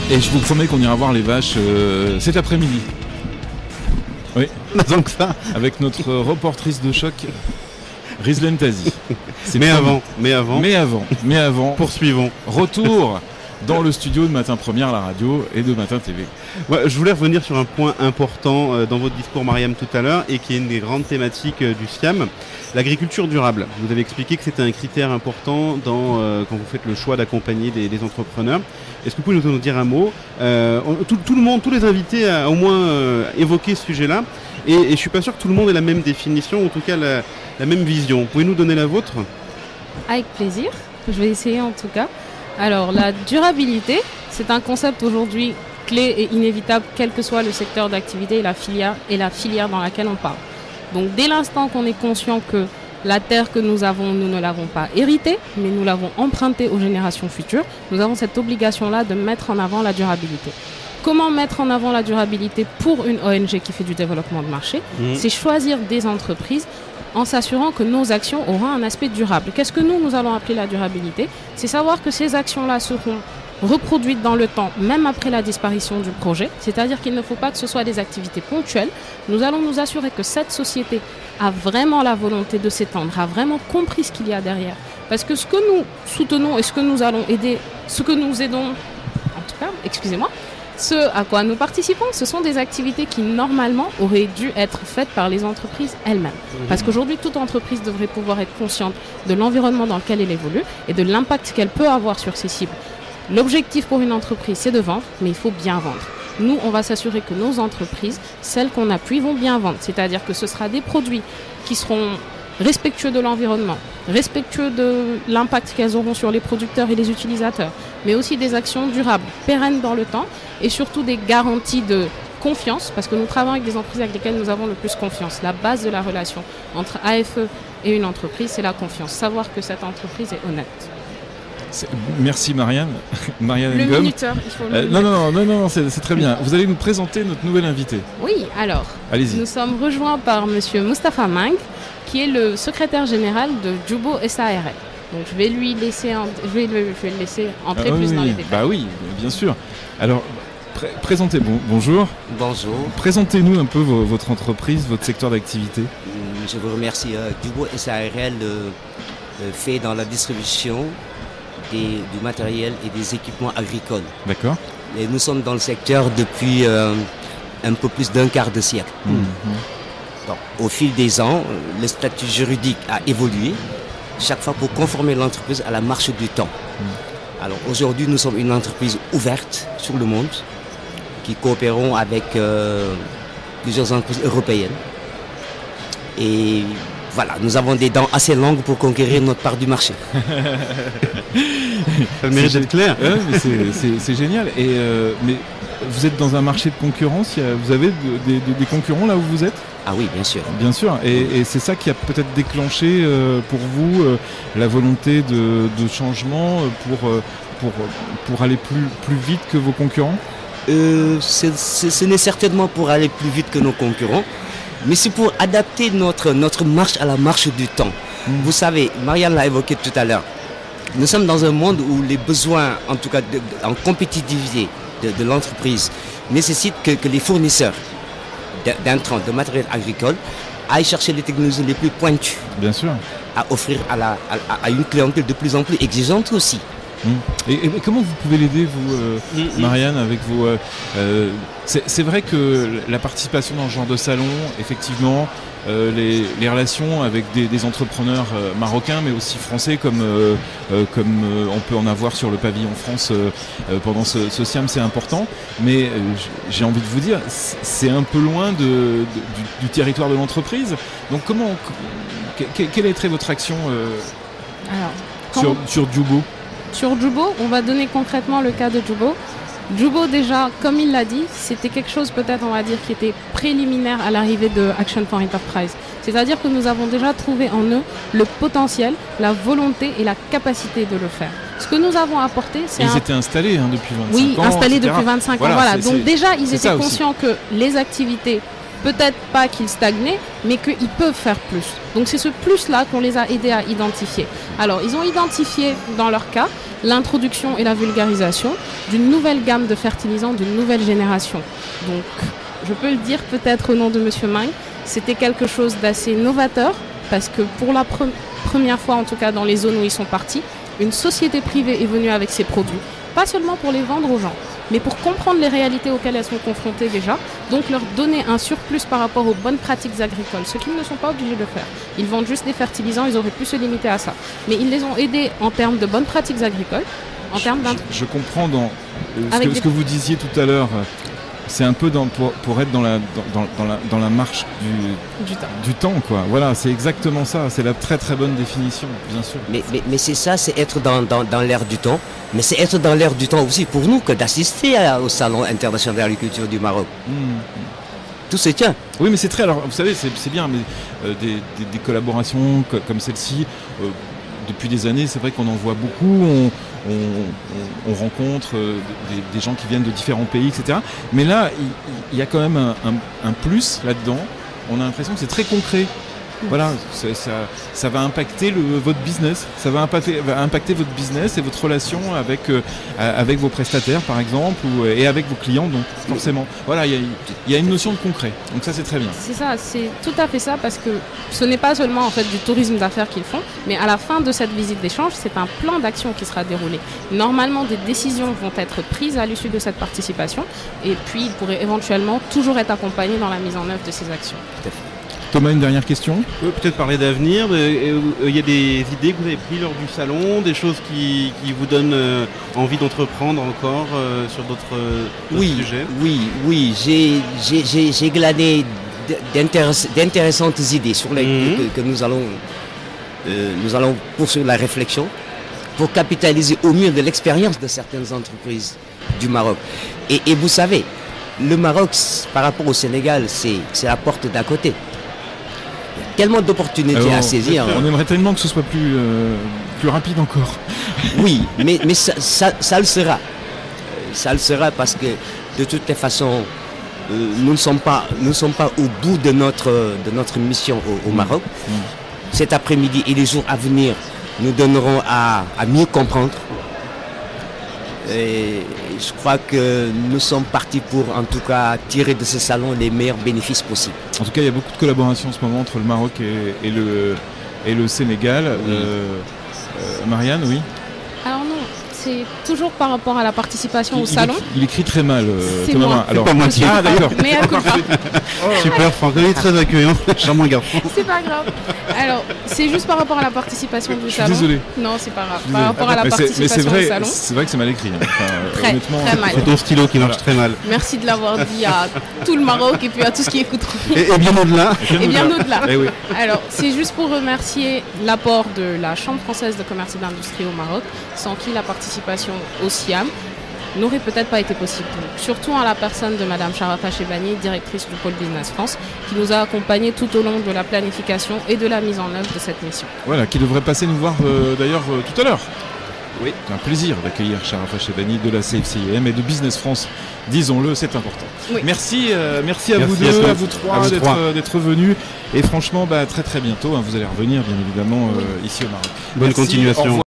Et je vous promets qu'on ira voir les vaches cet après-midi. Oui. Donc ça. Avec notre reportrice de choc, Rizlen Tazi. Mais avant, poursuivons. Retour dans le studio de Matin Première, la radio, et de Matin TV. Ouais, je voulais revenir sur un point important dans votre discours, Mariam, tout à l'heure, et qui est une des grandes thématiques du SIAM, l'agriculture durable. Vous avez expliqué que c'était un critère important quand vous faites le choix d'accompagner des entrepreneurs. Est-ce que vous pouvez nous en dire un mot? Tout le monde, tous les invités a au moins évoqué ce sujet-là, et je ne suis pas sûr que tout le monde ait la même définition, ou en tout cas la même vision. Pouvez-vous nous donner la vôtre? Avec plaisir, je vais essayer en tout cas. Alors la durabilité, c'est un concept aujourd'hui clé et inévitable, quel que soit le secteur d'activité et la filière dans laquelle on parle. Donc dès l'instant qu'on est conscient que la terre que nous avons, nous ne l'avons pas héritée, mais nous l'avons empruntée aux générations futures, nous avons cette obligation-là de mettre en avant la durabilité. Comment mettre en avant la durabilité pour une ONG qui fait du développement de marché? C'est choisir des entreprises en s'assurant que nos actions auront un aspect durable. Qu'est-ce que nous allons appeler la durabilité? C'est savoir que ces actions-là seront reproduites dans le temps, même après la disparition du projet. C'est-à-dire qu'il ne faut pas que ce soit des activités ponctuelles. Nous allons nous assurer que cette société a vraiment la volonté de s'étendre, a vraiment compris ce qu'il y a derrière. Parce que ce que nous soutenons et ce que nous allons aider, ce que nous aidons, en tout cas, excusez-moi, ce à quoi nous participons, ce sont des activités qui normalement auraient dû être faites par les entreprises elles-mêmes. Parce qu'aujourd'hui, toute entreprise devrait pouvoir être consciente de l'environnement dans lequel elle évolue et de l'impact qu'elle peut avoir sur ses cibles. L'objectif pour une entreprise, c'est de vendre, mais il faut bien vendre. Nous, on va s'assurer que nos entreprises, celles qu'on appuie, vont bien vendre. C'est-à-dire que ce sera des produits qui seront respectueux de l'environnement, respectueux de l'impact qu'elles auront sur les producteurs et les utilisateurs, mais aussi des actions durables, pérennes dans le temps, et surtout des garanties de confiance, parce que nous travaillons avec des entreprises avec lesquelles nous avons le plus confiance. La base de la relation entre AFE et une entreprise, c'est la confiance. Savoir que cette entreprise est honnête. Merci Marianne. Marianne Le Ngom. Minuteur, il faut le Non, c'est très bien. Vous allez nous présenter notre nouvel invité. Oui, alors, allez-y. Nous sommes rejoints par monsieur Moustapha Mang, qui est le secrétaire général de Jubo SARL. Donc je vais lui laisser le laisser entrer plus dans les détails. Bah oui, bien sûr. Alors, présentez, bonjour. Bonjour. Présentez-nous un peu votre entreprise, votre secteur d'activité. Je vous remercie. Jubo SARL fait dans la distribution du matériel et des équipements agricoles. D'accord. Et nous sommes dans le secteur depuis un peu plus d'un quart de siècle. Donc, au fil des ans, le statut juridique a évolué, chaque fois pour conformer l'entreprise à la marche du temps. Alors aujourd'hui, nous sommes une entreprise ouverte sur le monde, qui coopérons avec plusieurs entreprises européennes. Et voilà, nous avons des dents assez longues pour conquérir notre part du marché. Ça mérite d'être clair. C'est génial. Mais vous êtes dans un marché de concurrence, vous avez des concurrents là où vous êtes? Ah oui, bien sûr. Bien sûr. Et c'est ça qui a peut-être déclenché pour vous la volonté de changement pour aller plus vite que vos concurrents? Ce n'est certainement pour aller plus vite que nos concurrents, mais c'est pour adapter notre marche à la marche du temps. Vous savez, Marianne l'a évoqué tout à l'heure, nous sommes dans un monde où les besoins, en tout cas en compétitivité de l'entreprise, nécessitent que les fournisseurs d'intrants, de matériel agricole, aillent chercher les technologies les plus pointues. Bien sûr. À offrir à une clientèle de plus en plus exigeante aussi. Et comment vous pouvez l'aider, vous, Marianne, avec vos... c'est vrai que la participation dans ce genre de salon, effectivement, les relations avec des entrepreneurs marocains, mais aussi français, comme on peut en avoir sur le pavillon France pendant ce SIAM, c'est important. Mais j'ai envie de vous dire, c'est un peu loin du territoire de l'entreprise. Donc quelle été votre action sur Jubo? Sur Jubo, on va donner concrètement le cas de Jubo. Jubo, déjà, comme il l'a dit, c'était quelque chose peut-être, on va dire, qui était préliminaire à l'arrivée de Action for Enterprise. C'est-à-dire que nous avons déjà trouvé en eux le potentiel, la volonté et la capacité de le faire. Ce que nous avons apporté, c'est... Ils étaient installés depuis 25 ans. Oui, installés etc. depuis 25 ans, voilà. Donc déjà, ils étaient conscients aussi que les activités peut-être pas qu'ils stagnaient, mais qu'ils peuvent faire plus. Donc c'est ce plus-là qu'on les a aidés à identifier. Alors ils ont identifié dans leur cas l'introduction et la vulgarisation d'une nouvelle gamme de fertilisants d'une nouvelle génération. Donc je peux le dire peut-être au nom de Monsieur Mang, c'était quelque chose d'assez novateur parce que pour la première fois, en tout cas dans les zones où ils sont partis, une société privée est venue avec ses produits, pas seulement pour les vendre aux gens, mais pour comprendre les réalités auxquelles elles sont confrontées déjà, donc leur donner un surplus par rapport aux bonnes pratiques agricoles, ce qu'ils ne sont pas obligés de faire. Ils vendent juste des fertilisants, ils auraient pu se limiter à ça. Mais ils les ont aidés en termes de bonnes pratiques agricoles, en termes je comprends dans ce que vous disiez tout à l'heure. C'est un peu pour être dans la marche du temps, quoi. Voilà, c'est exactement ça. C'est la très très bonne définition, bien sûr. Mais c'est ça, c'est être dans l'air du temps. Mais c'est être dans l'air du temps aussi pour nous que d'assister au Salon international de l'agriculture du Maroc. Tout se tient. Oui, mais c'est très... Alors, vous savez, c'est bien, mais des collaborations comme celle-ci... depuis des années, c'est vrai qu'on en voit beaucoup, on rencontre des gens qui viennent de différents pays, etc. Mais là, il y a quand même un plus là-dedans. On a l'impression que c'est très concret. Voilà, ça va impacter votre business. Ça va impacter votre business et votre relation avec vos prestataires, par exemple, et avec vos clients, donc forcément. Voilà, il y a une notion de concret. Donc ça, c'est très bien. C'est ça, c'est tout à fait ça, parce que ce n'est pas seulement en fait du tourisme d'affaires qu'ils font, mais à la fin de cette visite d'échange, c'est un plan d'action qui sera déroulé. Normalement, des décisions vont être prises à l'issue de cette participation, et puis ils pourraient éventuellement toujours être accompagnés dans la mise en œuvre de ces actions. Tout à fait. Thomas, une dernière question. Peut-être parler d'avenir. Il y a des idées que vous avez prises lors du salon, des choses qui vous donnent envie d'entreprendre encore sur d'autres sujets. Oui. J'ai glané d'intéressantes idées sur lesquelles que nous allons poursuivre la réflexion pour capitaliser au mieux de l'expérience de certaines entreprises du Maroc. Et vous savez, le Maroc, par rapport au Sénégal, c'est la porte d'à côté. Tellement d'opportunités à saisir. On aimerait tellement que ce soit plus rapide encore. Oui, mais ça le sera. Ça le sera parce que de toutes les façons, nous ne sommes pas au bout de notre mission au Maroc. Cet après-midi et les jours à venir nous donneront à mieux comprendre. Et je crois que nous sommes partis pour en tout cas tirer de ce salon les meilleurs bénéfices possibles. En tout cas, il y a beaucoup de collaborations en ce moment entre le Maroc et le Sénégal. Marianne, oui. Alors non, c'est toujours par rapport à la participation au salon. Il écrit très mal. C'est moi. Alors, pas moi qui... Ah d'accord. Mais à coup Super, Franck, il est très accueillant, charmant garçon. C'est pas grave. Alors, c'est juste par rapport à la participation du salon. Désolé. Non, c'est pas grave. Par rapport à la participation au salon. C'est vrai que c'est mal écrit. Enfin, Très mal. C'est ton stylo qui marche très mal. Merci de l'avoir dit à tout le Maroc et puis à tout ce qui écouteront. Et bien au-delà. Et bien au-delà. Eh oui. Alors, c'est juste pour remercier l'apport de la Chambre française de commerce et d'industrie au Maroc, sans qui la participation au SIAM n'aurait peut-être pas été possible. Donc, surtout à la personne de Madame Sharafa Chebani, directrice du pôle Business France, qui nous a accompagnés tout au long de la planification et de la mise en œuvre de cette mission. Voilà, qui devrait passer nous voir d'ailleurs tout à l'heure. Oui, c'est un plaisir d'accueillir Sharafa Chebani de la CFCIM et de Business France. Disons-le, c'est important. Oui. Merci à vous deux, à vous trois d'être venus. Et franchement, très très bientôt, vous allez revenir bien évidemment ici au Maroc. Bonne continuation.